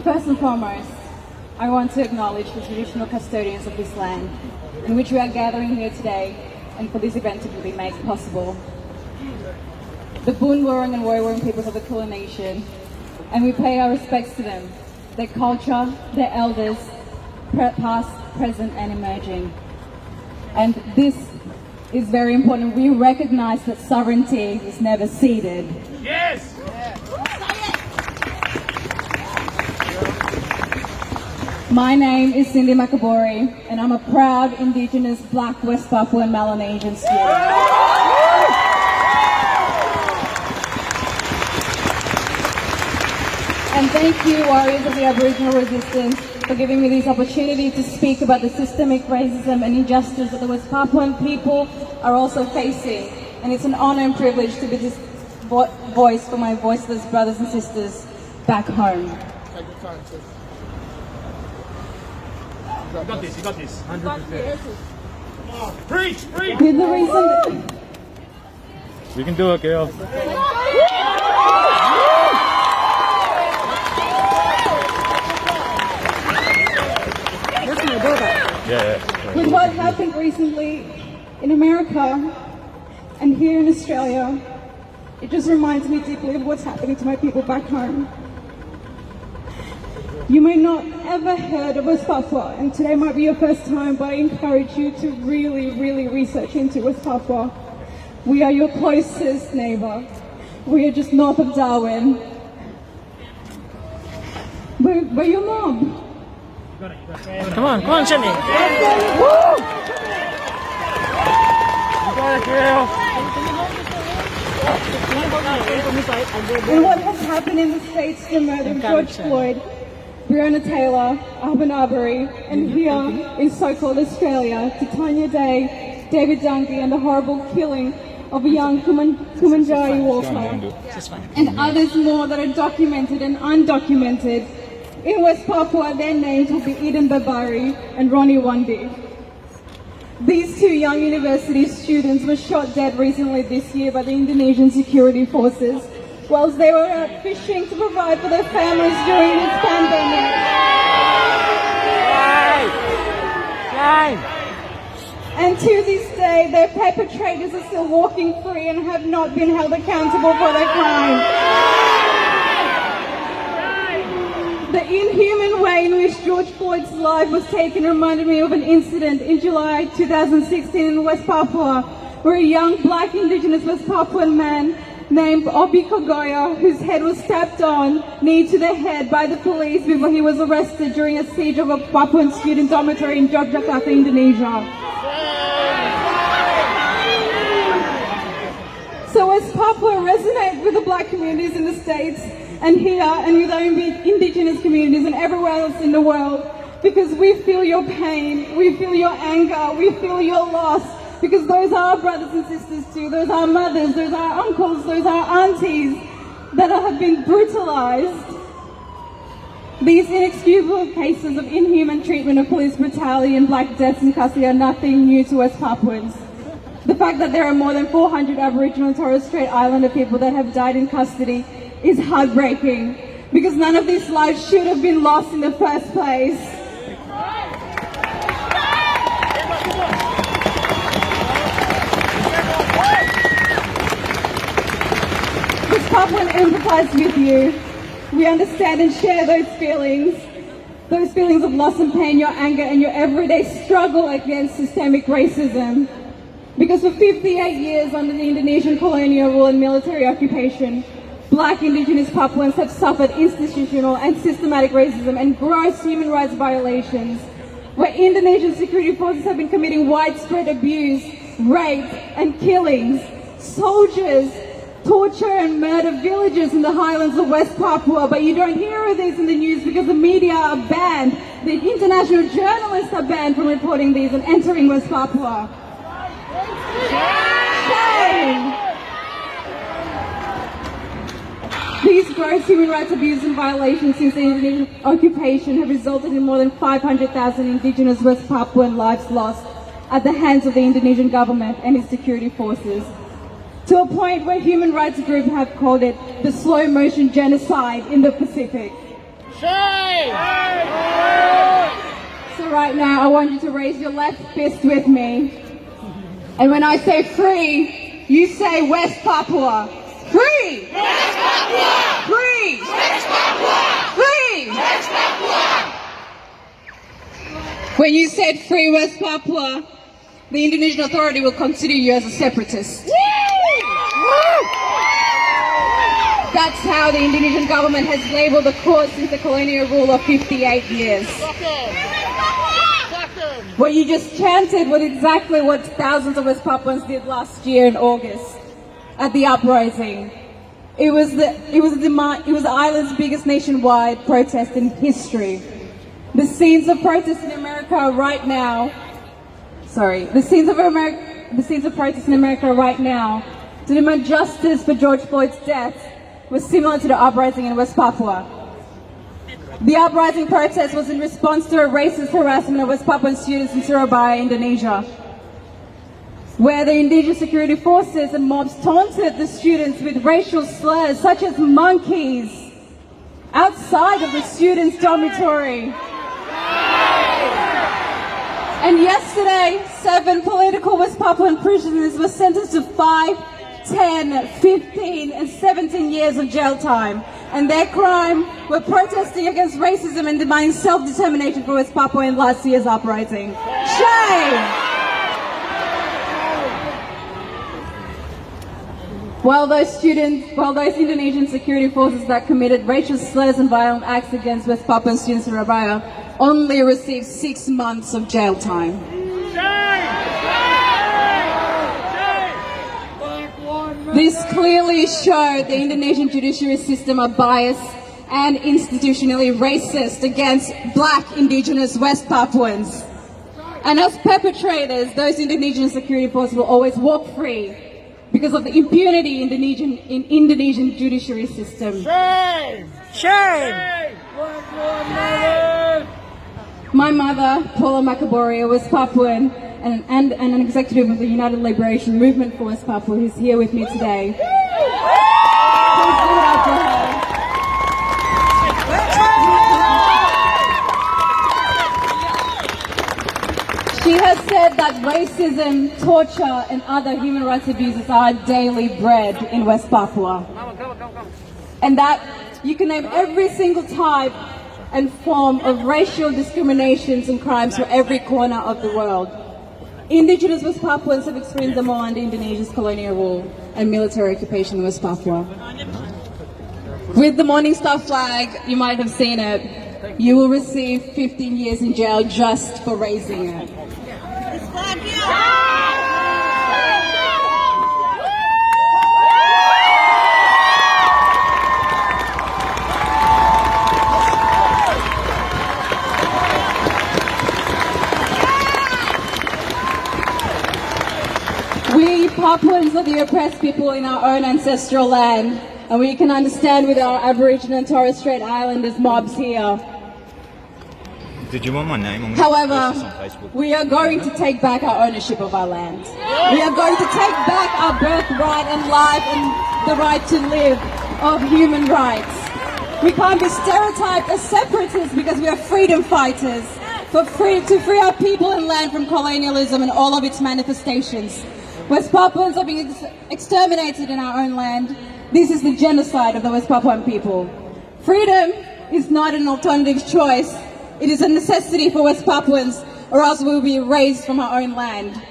First and foremost, I want to acknowledge the traditional custodians of this land in which we are gathering here today and for this event to be made possible. The Boon Wurrung and Woiwurrung peoples of the Kulin Nation, and we pay our respects to them, their culture, their elders, past, present and emerging. And this is very important. We recognize that sovereignty is never ceded. Yes! My name is Cindy Makabori, and I'm a proud Indigenous Black West Papuan Melanesian student. And thank you, warriors of the Aboriginal resistance, for giving me this opportunity to speak about the systemic racism and injustice that the West Papuan people are also facing. And it's an honor and privilege to be this voice for my voiceless brothers and sisters back home. You got this, you got this. 100%. Preach, preach! With the reason You can do it, girl. Yeah. with what happened recently in America and here in Australia, it just reminds me deeply of what's happening to my people back home. You may not ever heard of West Papua, and today might be your first time, but I encourage you to really research into West Papua. We are your closest neighbour. We are just north of Darwin. We're your mob. Come on, Juni. You got it, girl! And what has happened in the States, the murder of George Floyd, Breonna Taylor, Alvin Arbery, and here in so-called Australia, Titania Day, David Dunkley, and the horrible killing of a young Kumanjari Walker, and others more that are documented and undocumented. In West Papua, their names will be Eden Babari and Ronnie Wandi. These two young university students were shot dead recently this year by the Indonesian security forces whilst they were out fishing to provide for their families during this pandemic. And to this day, their perpetrators are still walking free and have not been held accountable for their crimes. The inhuman way in which George Floyd's life was taken reminded me of an incident in July 2016 in West Papua, where a young black Indigenous West Papuan man named Obi Kogoya, whose head was stepped on, knee to the head by the police before he was arrested during a siege of a Papuan student dormitory in Yogyakarta, Indonesia. So West Papua resonates with the black communities in the States and here and with our Indigenous communities and everywhere else in the world, because we feel your pain, we feel your anger, we feel your loss, because those are our brothers and sisters too, those are our mothers, those are our uncles, those are our aunties that have been brutalized. These inexcusable cases of inhuman treatment of police brutality and black deaths in custody are nothing new to West Papuans. The fact that there are more than 400 Aboriginal and Torres Strait Islander people that have died in custody is heartbreaking, because none of these lives should have been lost in the first place. West Papuan empathize with you. We understand and share those feelings of loss and pain, your anger and your everyday struggle against systemic racism. Because for 58 years under the Indonesian colonial rule and military occupation, black Indigenous Papuans have suffered institutional and systematic racism and gross human rights violations, where Indonesian security forces have been committing widespread abuse, rape and killings. Soldiers torture and murder villagers in the highlands of West Papua, but you don't hear of these in the news because the media are banned. The international journalists are banned from reporting these and entering West Papua. Shame! These gross human rights abuses and violations since the Indonesian occupation have resulted in more than 500,000 Indigenous West Papuan lives lost at the hands of the Indonesian government and its security forces. to a point where human rights groups have called it the slow motion genocide in the Pacific. Shame! So right now, I want you to raise your left fist with me. And when I say free, you say West Papua. Free! West Papua! Free! West Papua! Free! West Papua! When you said free West Papua, the Indonesian Authority will consider you as a separatist. That's how the Indonesian government has labelled the court since the colonial rule of 58 years. What you just chanted was exactly what thousands of West Papuans did last year in August at the uprising. It was the island's biggest nationwide protest in history. The scenes of protest in America right now. The scenes of protest in America right now to demand justice for George Floyd's death was similar to the uprising in West Papua. The uprising protest was in response to a racist harassment of West Papuan students in Surabaya, Indonesia, where the indigenous security forces and mobs taunted the students with racial slurs such as monkeys outside of the students' dormitory. And yesterday, 7 political West Papuan prisoners were sentenced to 5, 10, 15 and 17 years of jail time. And their crime were protesting against racism and demanding self-determination for West Papua in last year's uprising. Shame! While those Indonesian security forces that committed racial slurs and violent acts against West Papuan students in Surabaya only received 6 months of jail time. This clearly showed the Indonesian judiciary system are biased and institutionally racist against black indigenous West Papuans. And as perpetrators, those Indonesian security forces will always walk free because of the impunity in Indonesian judiciary system. Shame! Shame! My mother, Paula Makaboria, was Papuan and an executive of the United Liberation Movement for West Papua, who's here with me today. Please give it up for her. She has said that racism, torture, and other human rights abuses are daily bread in West Papua. And that you can name every single type and form of racial discriminations and crimes for every corner of the world. Indigenous West Papuans have experienced them all under Indonesia's colonial rule and military occupation in West Papua. With the Morning Star flag, you might have seen it, you will receive 15 years in jail just for raising it. We Papuans are the oppressed people in our own ancestral land, and we can understand with our Aboriginal and Torres Strait Islanders mobs here. Did you want my name? However, we are going to take back our ownership of our land. We are going to take back our birthright and life and the right to live of human rights. We can't be stereotyped as separatists because we are freedom fighters to free our people and land from colonialism and all of its manifestations. West Papuans are being exterminated in our own land. This is the genocide of the West Papuan people. Freedom is not an alternative choice. It is a necessity for West Papuans, or else we will be erased from our own land.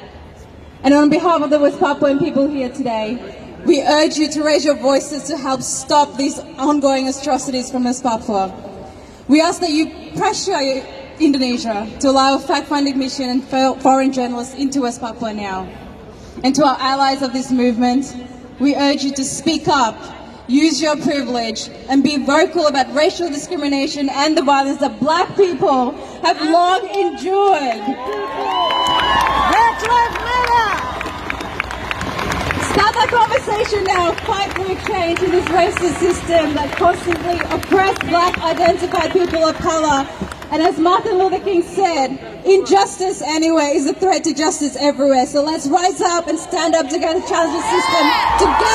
And on behalf of the West Papuan people here today, we urge you to raise your voices to help stop these ongoing atrocities from West Papua. We ask that you pressure Indonesia to allow a fact-finding mission and foreign journalists into West Papua now. And to our allies of this movement, we urge you to speak up, use your privilege, and be vocal about racial discrimination and the violence that black people have long endured. Start that conversation now. Fight for a change in this racist system that constantly oppresses black identified people of color And as Martin Luther King said, injustice anywhere is a threat to justice everywhere. So let's rise up and stand up together, challenge the system together.